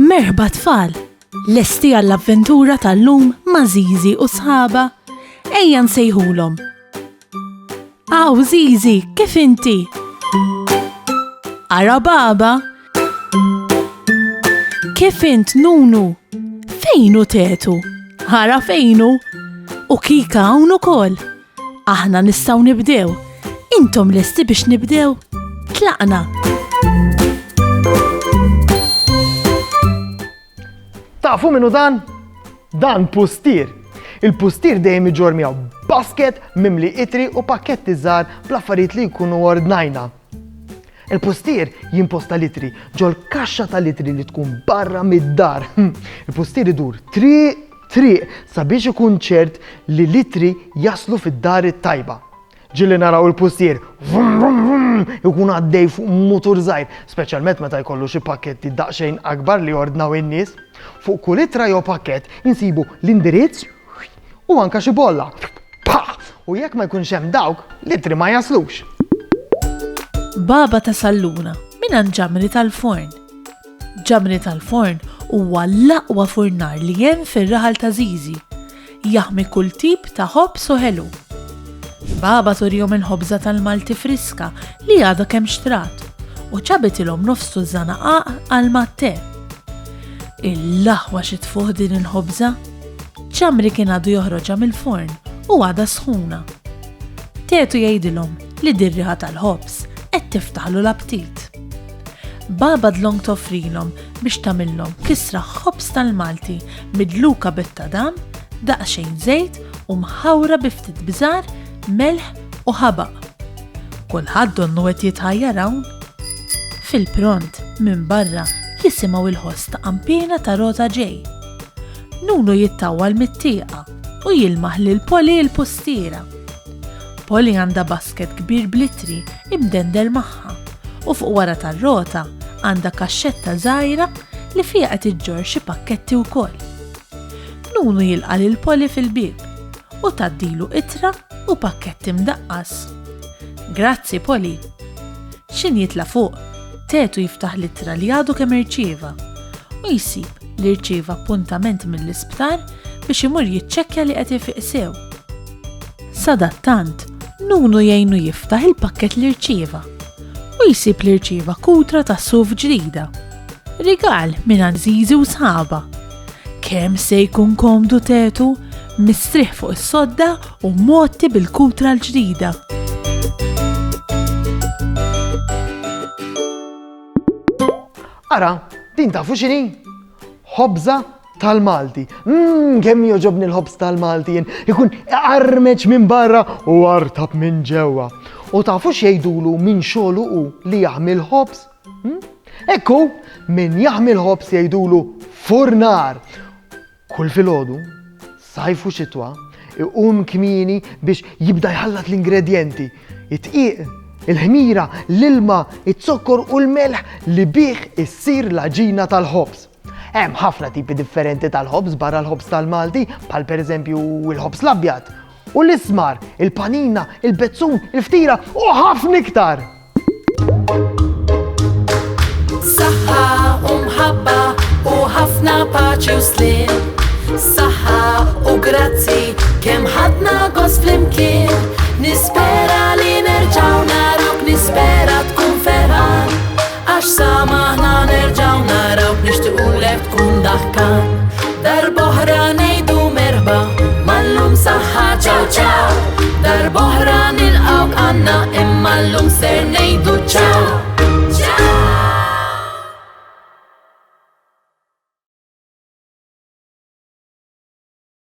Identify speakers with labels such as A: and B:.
A: Merħba tfal, lesti għall-avventura tal-lum ma' Żiżi u sħabha, ejja nsejħulhom. Aw Żiżi, kif inti? Ara baba? Kif int Nunu? Fejnu tetu? Ara fejnu? U kika hawn ukoll. Aħna nistgħu nibdew. Intom lesti biex nibdew? Tlaqna.
B: Tafu minnu dan? Dan pustier. Il-pustier dejjem iġor miegħu basket mimli itri u pakketti żgħar bl-affarijiet li jkunu ordnajna. Il-pustier jimposta litri ġol kaxxa ta' litri li tkun barra mid-dar. Il-pustier idur triq sabiex ikun ċert li litri jaslu fid-dar it-tajba. Ġilli naraw il-pustier ikun għaddej fuq mutur żgħir, speċjalment meta jkollu xi pakketti daqsxejn akbar li ordnaw in-nies. Fuq kull ittra jew pakkett insibu l-indirizz u anke xi bolla. U jekk ma jkunx hemm dawk, litri ma jaslux.
A: Baba ta' salluna minn ġamri tal-forn. Ġamri tal-forn huwa l-aqwa furnar li hemm fir-raħal ta' Żiżi. Jaħmi kull tip ta' ħobż u ħelu. Baba turjhom il-ħobża tal-Malti friska li għadha kemm xtrat u ċabetilhom nofs tużanaqaq għal mat-te. Il-laħwa xi tfuħ din il-ħobża? ċamri kien għadu joħroġha mill-forn u għadha sħuna. Tetu jgħidilhom li dir-riħa tal-ħobż qed tiftaħlu l-aptit. Baba dlong toffrilhom biex tagħmilhom kisra ħobż tal-Malti midluka bit-tadam, daqsxejn żejt u mħawra bi ftit biżar, melħ u ħabaq. Kulħadd donnu qed jitħajjar hawn. Fil-pront minn barra jisimgħu il-ħoss ta' qampina ta' rota ġej. Nunu jittawwal mit-tieqa u jilmaħ lil Poli il-pustiera. Poli għandha basket kbir blitri imdender magħha u fuq wara tar-rota għandha kaxxetta żgħira li fiha qed iġġorr xi pakketti wkoll. Nunu jilqa' lil Poli fil-bieb u tgħaddilu ittra u pakketti mdaqqas. Grazzi Poli. Xin jitla fuq, tetu jiftaħ l-ittra li għadu kemm irċieva u jsib li rċieva appuntament mill-isptar biex imur jiċċekkja li qed ifiq sew. Sadattant, Nunu jgħinu jiftaħ il-pakket li rċieva u jsib li rċieva kutra ta' suf ġdida. Rigal minn Żiżi u sħabha. Kemm se jkun komdu tetu, mistrieħ fuq is-sodda u motti bil-kutra l-ġdida.
B: Ara, din tafu x'inhi? Ħobża tal-Malti. Kemm joġobni l-ħobż tal-Malti jien, ikun qarmeġ minn barra u artab minn ġewwa. U tafu x'jgħidulu min xogħlu hu li jaħmi l-ħobż? Ekku, min jaħmi l-ħobż jgħidulu furnar. Kull filgħodu, sajf u xitwa, iqum kmieni biex jibda jħallat l-ingredjenti. It-tqiq, il-ħmira, l-ilma, it-zokkor u l-melħ li bih issir l-aġina tal-ħobż. Hemm ħafna tipi differenti tal-ħobż barra l-ħobż tal-Malti, bħal pereżempju l-ħobż l-abjad, u l-ismar, il-panina, il-bezzun, il-ftira u ħafna iktar.
C: Saħħa u mħabba u ħafna paċi u slim. Saħħa u grazzi kemm ħadna gost flimkien. Nispera li nerġgħu narok, nispera tkun ferħan. Għax samaħna nerġgħu narawk nixtiequlek tkun daħkan. Darb'oħra ngħidu merħba, mal-lum saħħa ċaw ċaw. Darb'oħra nilqgħuk għandna imma llum ser ngħidu ċaw.